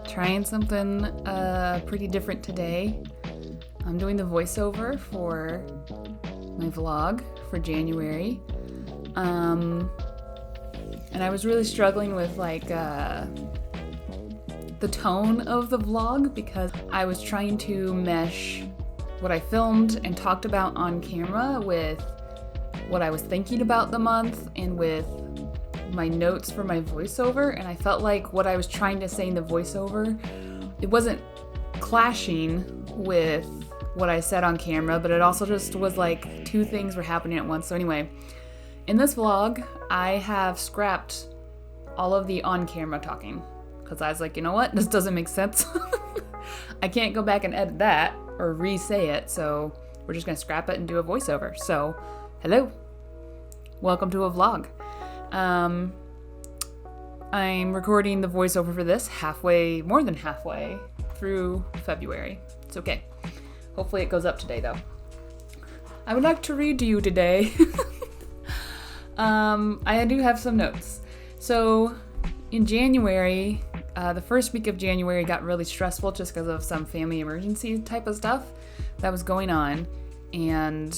Trying something pretty different today. I'm doing the voiceover for my vlog for January. And I was really struggling with the tone of the vlog because I was trying to mesh what I filmed and talked about on camera with what I was thinking about the month and with my notes for my voiceover, and I felt like what I was trying to say in the voiceover, it wasn't clashing with what I said on camera, but it also just was like two things were happening at once. So anyway, in this vlog, I have scrapped all of the on-camera talking because I was like, you know what? This doesn't make sense. I can't go back and edit that or re-say it, so we're just gonna scrap it and do a voiceover. So, hello. Welcome to a vlog. I'm recording the voiceover for this more than halfway through February. It's okay. Hopefully it goes up today though. I would like to read to you today. I do have some notes. So in January, the first week of January got really stressful just because of some family emergency type of stuff that was going on. And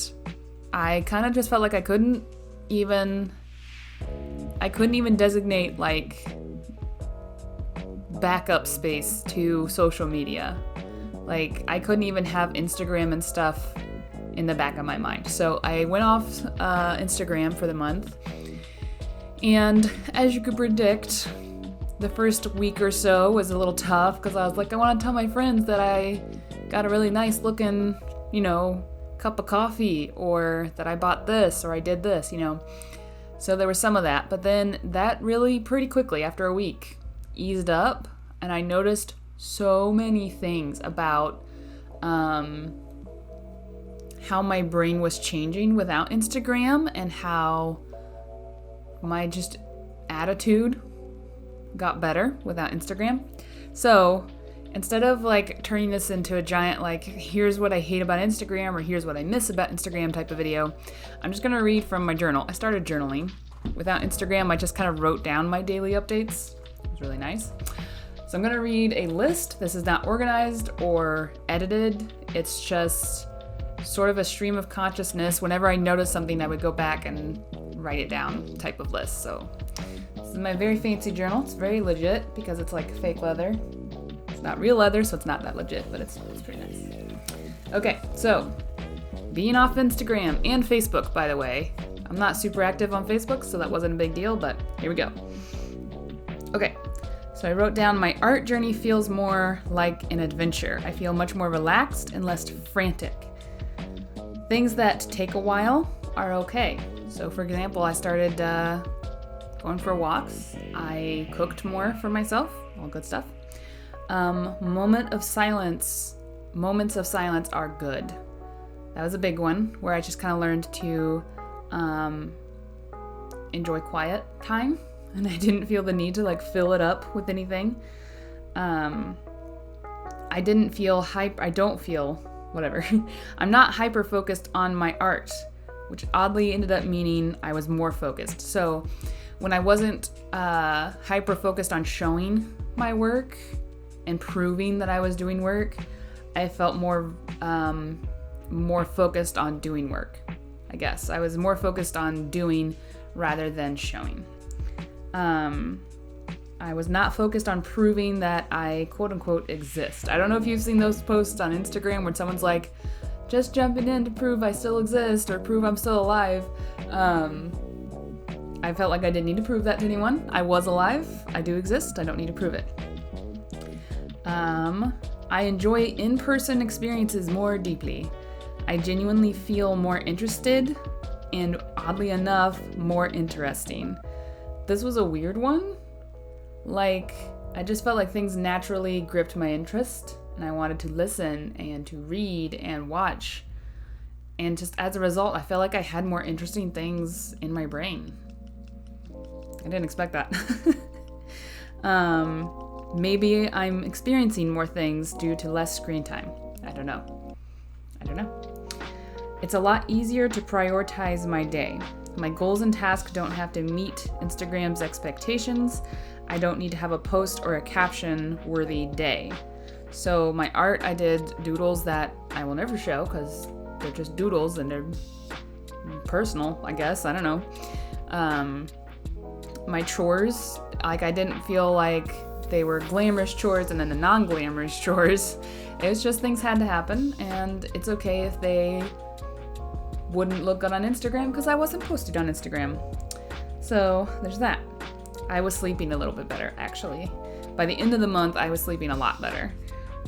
I kind of just felt like I couldn't even designate like backup space to social media. Like I couldn't even have Instagram and stuff in the back of my mind. So I went off Instagram for the month. And as you could predict, the first week or so was a little tough because I was like, I want to tell my friends that I got a really nice looking, cup of coffee, or that I bought this or I did this, So there was some of that, but then that really pretty quickly after a week eased up, and I noticed so many things about how my brain was changing without Instagram and how my just attitude got better without Instagram. So instead of like turning this into a giant like here's what I hate about Instagram or here's what I miss about Instagram type of video, I'm just gonna read from my journal. I started journaling. Without Instagram, I just kind of wrote down my daily updates. It was really nice. So I'm gonna read a list. This is not organized or edited. It's just sort of a stream of consciousness. Whenever I notice something, I would go back and write it down type of list. So this is my very fancy journal. It's very legit because it's like fake leather. It's not real leather, so it's not that legit, but it's pretty nice. Okay, so being off Instagram and Facebook, by the way. I'm not super active on Facebook, so that wasn't a big deal, but here we go. Okay, so I wrote down my art journey feels more like an adventure. I feel much more relaxed and less frantic. Things that take a while are okay. So for example, I started going for walks. I cooked more for myself, all good stuff. Moments of silence are good. That was a big one where I just kind of learned to enjoy quiet time, and I didn't feel the need to like fill it up with anything. I don't feel whatever. I'm not hyper focused on my art, which oddly ended up meaning I was more focused. So when I wasn't hyper focused on showing my work and proving that I was doing work, I felt more focused on doing work. I guess I was more focused on doing rather than showing. I was not focused on proving that I quote unquote exist. I don't know if you've seen those posts on Instagram where someone's like, just jumping in to prove I still exist or prove I'm still alive. I felt like I didn't need to prove that to anyone. I was alive. I do exist. I don't need to prove it. I enjoy in-person experiences more deeply. I genuinely feel more interested and oddly enough, more interesting. This was a weird one. Like, I just felt like things naturally gripped my interest, and I wanted to listen and to read and watch. And just as a result, I felt like I had more interesting things in my brain. I didn't expect that. Maybe I'm experiencing more things due to less screen time. I don't know. It's a lot easier to prioritize my day. My goals and tasks don't have to meet Instagram's expectations. I don't need to have a post or a caption-worthy day. So my art, I did doodles that I will never show because they're just doodles and they're personal, I guess. I don't know. My chores, like I didn't feel like they were glamorous chores and then the non-glamorous chores. It was just things had to happen, and it's okay if they wouldn't look good on Instagram because I wasn't posted on Instagram. So there's that. I was sleeping a little bit better, actually. By the end of the month, I was sleeping a lot better.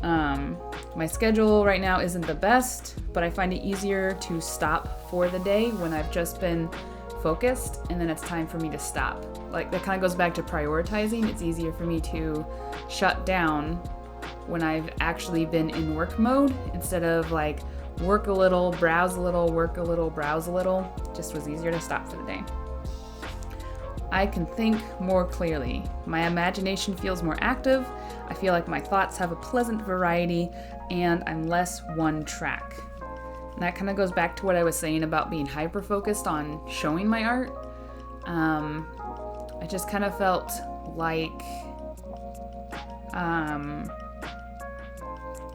My schedule right now isn't the best, but I find it easier to stop for the day when I've just been focused and then it's time for me to stop. Like, that kind of goes back to prioritizing. It's easier for me to shut down when I've actually been in work mode instead of like work a little, browse a little, work a little, browse a little. It just was easier to stop for the day. I can think more clearly. My imagination feels more active. I feel like my thoughts have a pleasant variety and I'm less one track. And that kind of goes back to what I was saying about being hyper-focused on showing my art. I just kind of felt like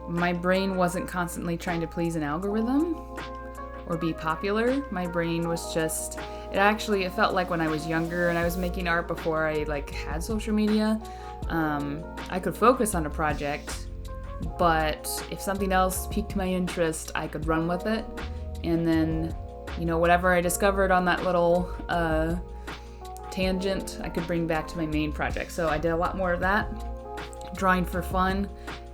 my brain wasn't constantly trying to please an algorithm or be popular. My brain was just, it felt like when I was younger and I was making art before I had social media, I could focus on a project, but if something else piqued my interest, I could run with it. And then, whatever I discovered on that little tangent, I could bring back to my main project. So I did a lot more of that, drawing for fun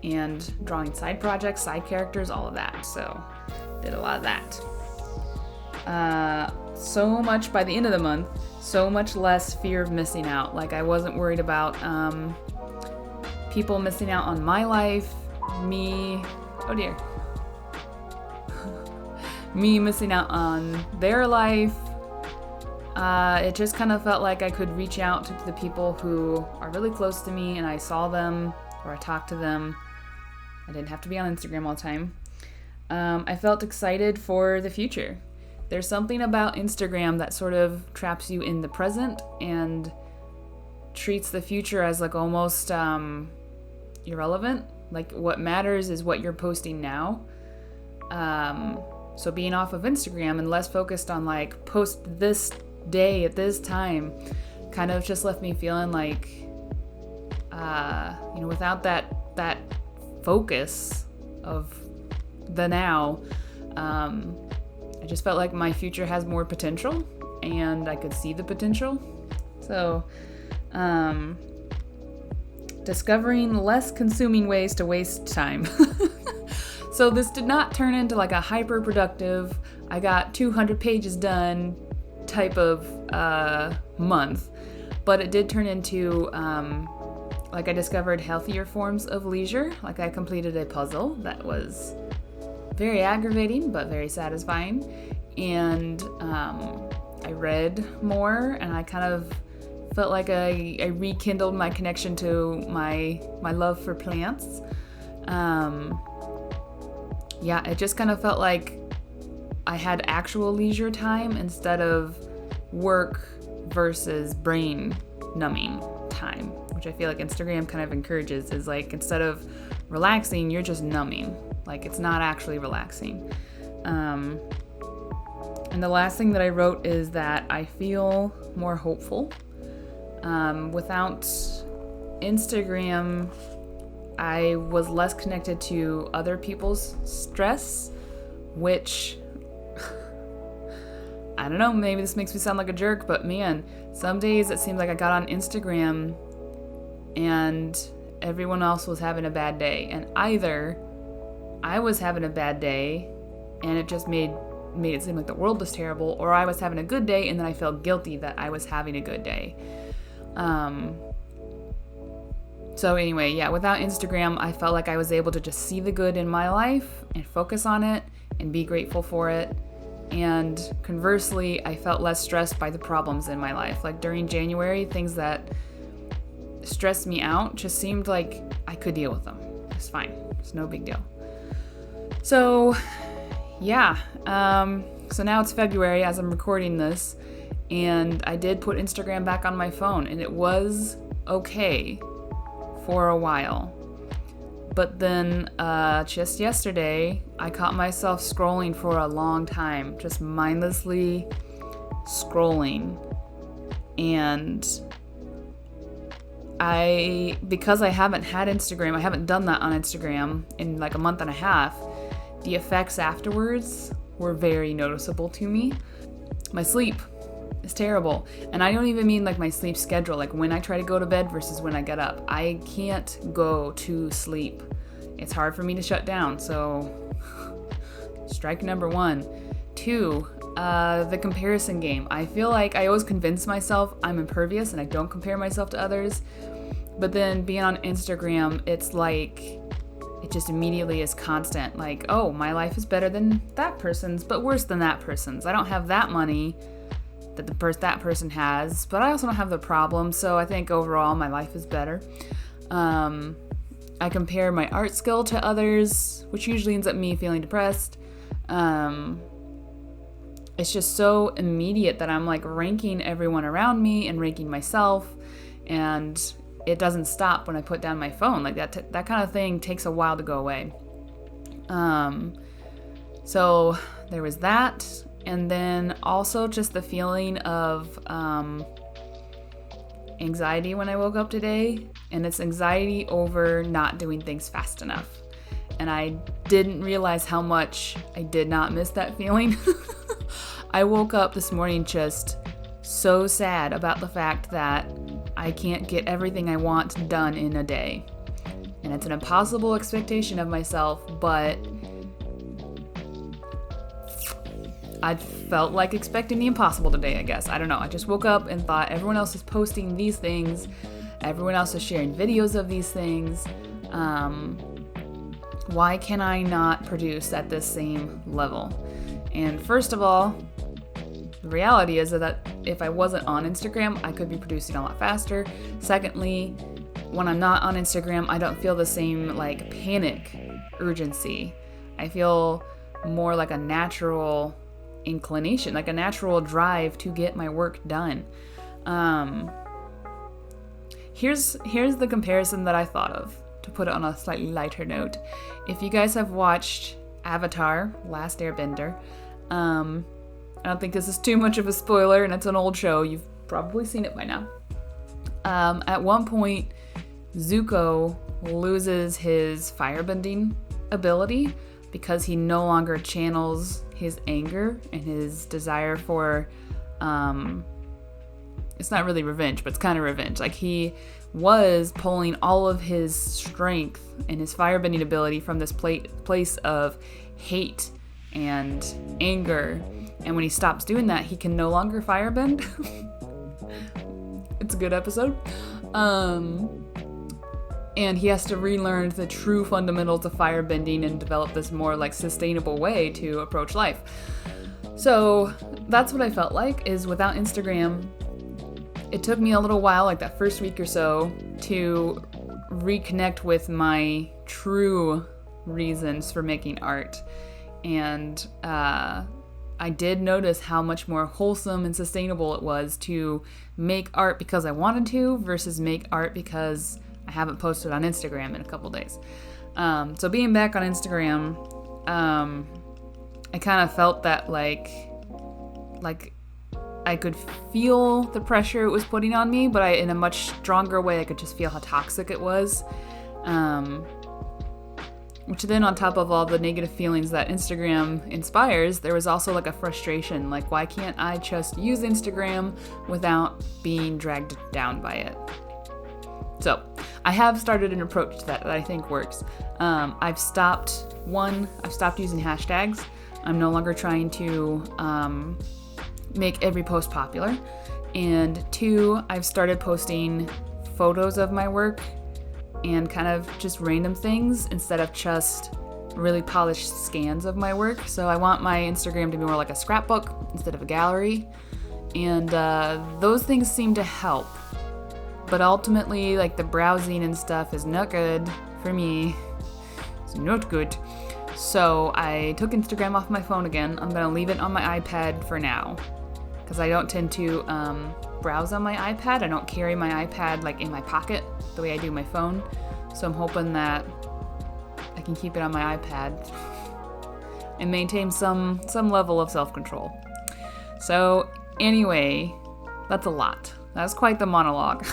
and drawing side projects, side characters, all of that. So did a lot of that. So much by the end of the month, so much less fear of missing out. Like, I wasn't worried about people missing out on my life, me missing out on their life. It just kind of felt like I could reach out to the people who are really close to me and I saw them or I talked to them. I didn't have to be on Instagram all the time. I felt excited for the future. There's something about Instagram that sort of traps you in the present and treats the future as almost irrelevant. Like, what matters is what you're posting now. So being off of Instagram and less focused on post this day at this time kind of just left me feeling like, without that focus of the now, I just felt like my future has more potential and I could see the potential. So, discovering less consuming ways to waste time. So this did not turn into a hyper productive, I got 200 pages done type of month, but it did turn into I discovered healthier forms of leisure. Like, I completed a puzzle that was very aggravating but very satisfying, and I read more, and I kind of felt like I rekindled my connection to my love for plants. It just kind of felt like I had actual leisure time instead of work versus brain numbing time, which I feel like Instagram kind of encourages, is instead of relaxing, you're just numbing. It's not actually relaxing. And the last thing that I wrote is that I feel more hopeful. Without Instagram, I was less connected to other people's stress, which, I don't know, maybe this makes me sound like a jerk, but man, some days it seemed like I got on Instagram and everyone else was having a bad day. And either I was having a bad day and it just made made it seem like the world was terrible, or I was having a good day and then I felt guilty that I was having a good day. So anyway, yeah, without Instagram, I felt like I was able to just see the good in my life and focus on it and be grateful for it. And conversely, I felt less stressed by the problems in my life. Like during January, things that stressed me out just seemed like I could deal with them. It's fine. It's no big deal. So yeah, so now it's February as I'm recording this, and I did put Instagram back on my phone, and it was okay for a while. But then just yesterday, I caught myself scrolling for a long time, just mindlessly scrolling. And because I haven't had Instagram, I haven't done that on Instagram in like a month and a half, the effects afterwards were very noticeable to me. My sleep is terrible. And I don't even mean like my sleep schedule, like when I try to go to bed versus when I get up. I can't go to sleep. It's hard for me to shut down. So strike number 1. 2, the comparison game. I feel like I always convince myself I'm impervious and I don't compare myself to others. But then being on Instagram, it's like it just immediately is constant. Like, oh, my life is better than that person's, but worse than that person's. I don't have that money that that person has, but I also don't have the problem. So I think overall my life is better. I compare my art skill to others, which usually ends up me feeling depressed. It's just so immediate that I'm like ranking everyone around me and ranking myself, and it doesn't stop when I put down my phone. Like that kind of thing takes a while to go away. So there was that, and then also just the feeling of anxiety when I woke up today, and it's anxiety over not doing things fast enough. And I didn't realize how much I did not miss that feeling. I woke up this morning just so sad about the fact that I can't get everything I want done in a day. And it's an impossible expectation of myself, but I felt like expecting the impossible today, I guess. I don't know. I just woke up and thought everyone else is posting these things. Everyone else is sharing videos of these things. Why can I not produce at this same level? And first of all, the reality is that if I wasn't on Instagram, I could be producing a lot faster. Secondly, when I'm not on Instagram, I don't feel the same like panic urgency. I feel more like a natural inclination, like a natural drive to get my work done. Here's the comparison that I thought of, to put it on a slightly lighter note. If you guys have watched Avatar: Last Airbender, I don't think this is too much of a spoiler, and it's an old show. You've probably seen it by now. At one point, Zuko loses his firebending ability because he no longer channels his anger and his desire for, it's not really revenge, but it's kind of revenge. Like, he was pulling all of his strength and his firebending ability from this place of hate and anger. And when he stops doing that, he can no longer firebend. It's a good episode. And he has to relearn the true fundamentals of firebending and develop this more like sustainable way to approach life. So that's what I felt like, is without Instagram, it took me a little while, like that first week or so, to reconnect with my true reasons for making art. And I did notice how much more wholesome and sustainable it was to make art because I wanted to versus make art because I haven't posted on Instagram in a couple days. So being back on Instagram, I kind of felt that like I could feel the pressure it was putting on me, but in a much stronger way, I could just feel how toxic it was. Which then, on top of all the negative feelings that Instagram inspires, there was also like a frustration. Like, why can't I just use Instagram without being dragged down by it? So I have started an approach to that I think works. I've stopped using hashtags. I'm no longer trying to make every post popular. And 2, I've started posting photos of my work and kind of just random things instead of just really polished scans of my work. So I want my Instagram to be more like a scrapbook instead of a gallery. And those things seem to help. But ultimately, like the browsing and stuff is not good for me. It's not good. So I took Instagram off my phone again. I'm gonna leave it on my iPad for now, because I don't tend to browse on my iPad. I don't carry my iPad like in my pocket the way I do my phone. So I'm hoping that I can keep it on my iPad and maintain some level of self-control. So anyway, that's a lot. That was quite the monologue.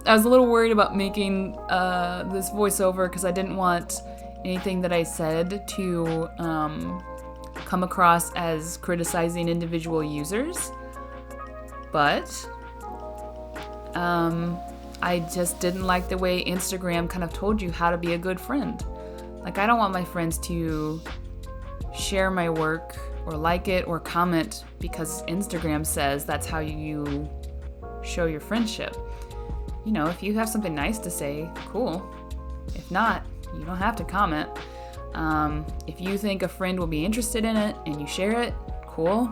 I was a little worried about making this voiceover because I didn't want anything that I said to come across as criticizing individual users. But I just didn't like the way Instagram kind of told you how to be a good friend. Like, I don't want my friends to share my work or like it or comment because Instagram says that's how you show your friendship. You know, if you have something nice to say, cool. If not, you don't have to comment. If you think a friend will be interested in it and you share it, cool.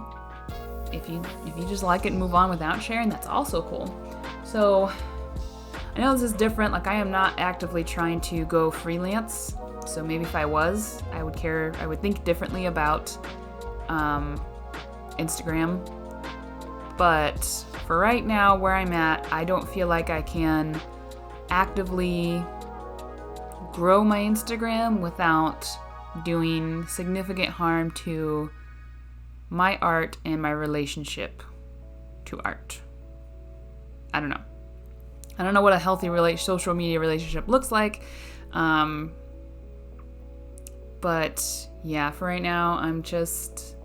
If you just like it and move on without sharing, that's also cool. So I know this is different. Like, I am not actively trying to go freelance. So maybe if I was, I would think differently about Instagram. But for right now, where I'm at, I don't feel like I can actively grow my Instagram without doing significant harm to my art and my relationship to art. I don't know. I don't know what a healthy social media relationship looks like. But yeah, for right now, I'm just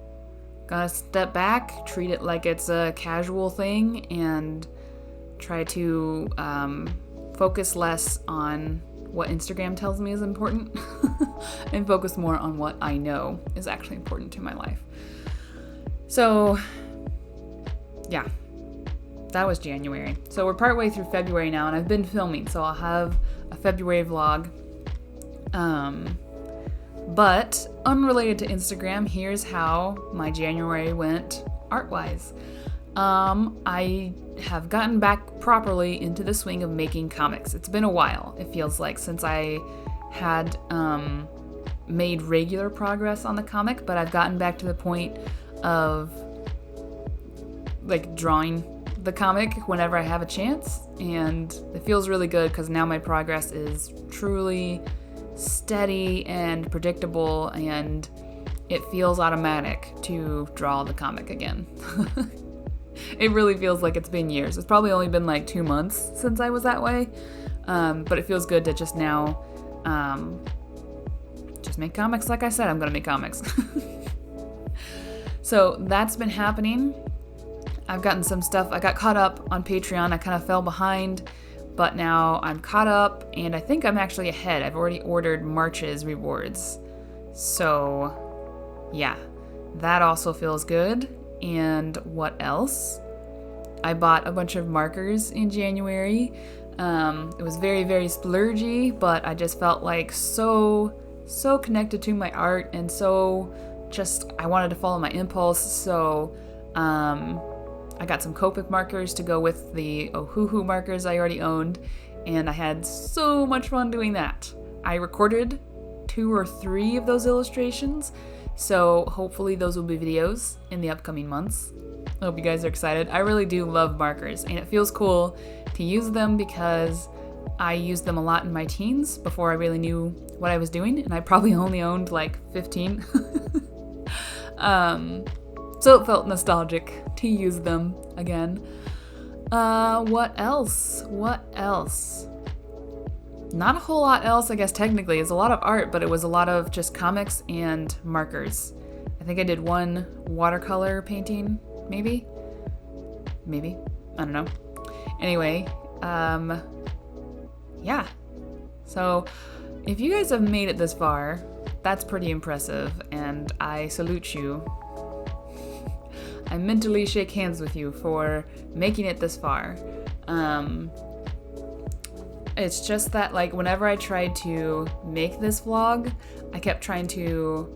gonna step back, treat it like it's a casual thing, and try to focus less on what Instagram tells me is important and focus more on what I know is actually important to my life. So yeah, that was January. So we're partway through February now, and I've been filming, so I'll have a February vlog. But unrelated to Instagram, here's how my January went art-wise. I have gotten back properly into the swing of making comics. It's been a while, it feels like, since I had made regular progress on the comic, but I've gotten back to the point of like drawing the comic whenever I have a chance, and it feels really good because now my progress is truly steady and predictable, and it feels automatic to draw the comic again. It really feels like it's been years. It's probably only been like 2 months since I was that way, but it feels good to just now just make comics. Like I said, I'm gonna make comics. So that's been happening. I've gotten some stuff. I got caught up on Patreon. I kind of fell behind, but now I'm caught up, and I think I'm actually ahead. I've already ordered March's rewards. So yeah, that also feels good. And what else? I bought a bunch of markers in January. It was very, very splurgy, but I just felt like so connected to my art, and so just I wanted to follow my impulse. So I got some Copic markers to go with the Ohuhu markers I already owned, and I had so much fun doing that. I recorded 2 or 3 of those illustrations, so hopefully those will be videos in the upcoming months. I hope you guys are excited. I really do love markers, and it feels cool to use them because I used them a lot in my teens before I really knew what I was doing, and I probably only owned like 15. So it felt nostalgic to use them again. What else? Not a whole lot else, I guess, technically. It's a lot of art, but it was a lot of just comics and markers. I think I did 1 watercolor painting, maybe? I don't know. Anyway, yeah. So if you guys have made it this far, That's pretty impressive, and I salute you. I mentally shake hands with you for making it this far. It's just that, like, whenever I tried to make this vlog, I kept trying to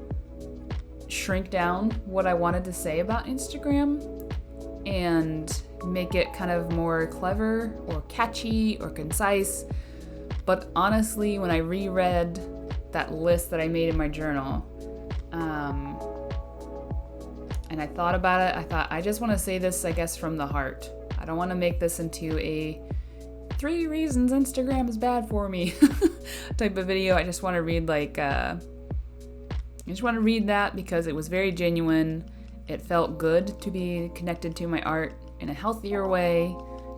shrink down what I wanted to say about Instagram and make it kind of more clever or catchy or concise. But honestly, when I reread that list that I made in my journal, and I thought about it, I thought, I just want to say this, I guess, from the heart. I don't want to make this into a 3 reasons Instagram is bad for me type of video. I just want to read I just want to read that because it was very genuine. It felt good to be connected to my art in a healthier way,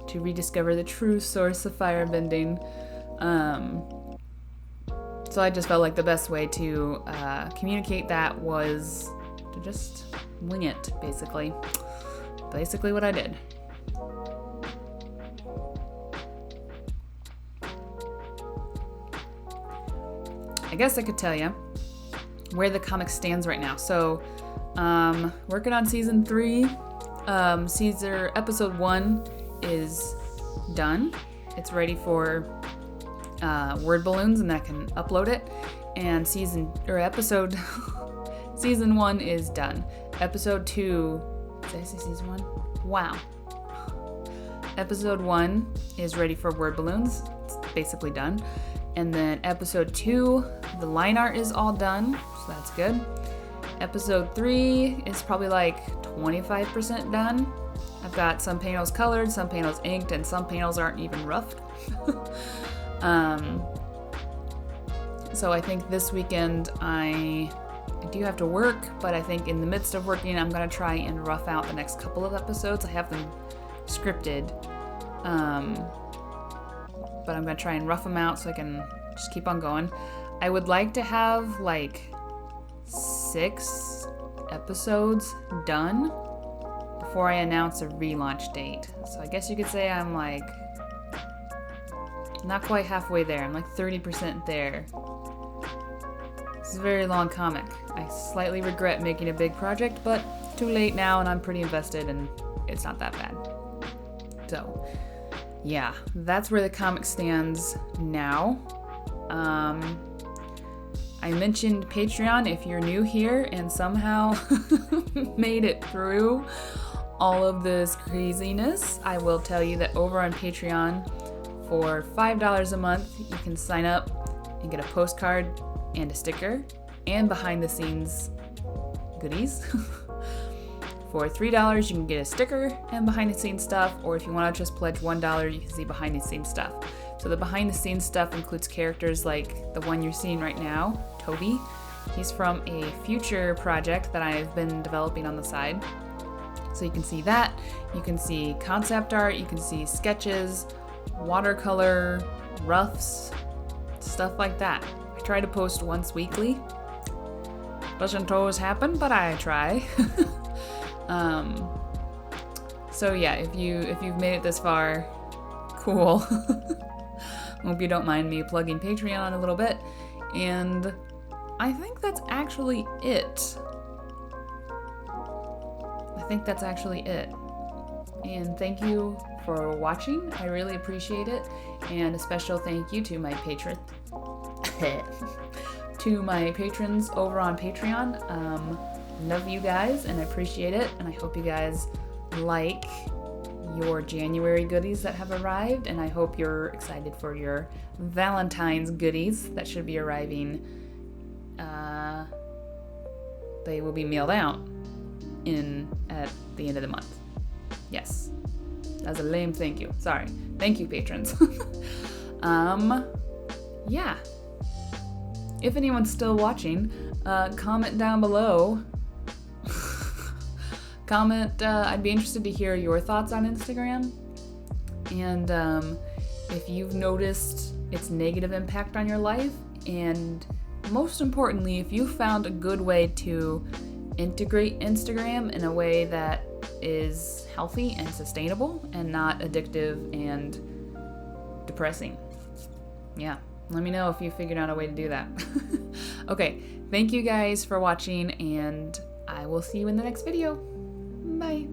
to rediscover the true source of firebending. So I just felt like the best way to communicate that was to just wing it, basically. Basically what I did. I guess I could tell you where the comic stands right now. So, working on season 3. Episode 1 is done. It's ready for word balloons, and I can upload it. And season 1 is done. Episode 2. Did I say season 1? Wow. Episode 1 is ready for word balloons. It's basically done. And then episode 2, the line art is all done, so that's good. Episode 3 is probably like 25% done. I've got some panels colored, some panels inked, and some panels aren't even roughed. So I think this weekend I do have to work, but I think in the midst of working, I'm gonna try and rough out the next couple of episodes. I have them scripted, but I'm gonna try and rough them out so I can just keep on going. I would like to have like 6 episodes done before I announce a relaunch date. So I guess you could say I'm like not quite halfway there. I'm like 30% there. It's a very long comic. I slightly regret making a big project, but it's too late now and I'm pretty invested and it's not that bad. So yeah, that's where the comic stands now. I mentioned Patreon. If you're new here and somehow made it through all of this craziness, I will tell you that over on Patreon, for $5 a month, you can sign up and get a postcard and a sticker and behind the scenes goodies. For $3, you can get a sticker and behind the scenes stuff, or if you want to just pledge $1, you can see behind the scenes stuff. So the behind the scenes stuff includes characters like the one you're seeing right now, Toby. He's from a future project that I've been developing on the side. So you can see that. You can see concept art, you can see sketches, watercolor, roughs, stuff like that. I try to post once weekly. Doesn't always happen, but I try. So yeah, if you've made it this far, cool. Hope you don't mind me plugging Patreon a little bit. And I think that's actually it. And thank you for watching. I really appreciate it. And a special thank you to my patrons over on Patreon. Love you guys and I appreciate it. And I hope you guys like your January goodies that have arrived, and I hope you're excited for your Valentine's goodies that should be arriving. They will be mailed out at the end of the month. Yes. That's a lame thank you. Sorry. Thank you, patrons. Yeah. If anyone's still watching, comment down below. Comment, I'd be interested to hear your thoughts on Instagram. And if you've noticed its negative impact on your life, and most importantly, if you found a good way to integrate Instagram in a way that is healthy and sustainable and not addictive and depressing. Yeah, Let me know if you figured out a way to do that. Okay, thank you guys for watching, and I will see you in the next video. Bye.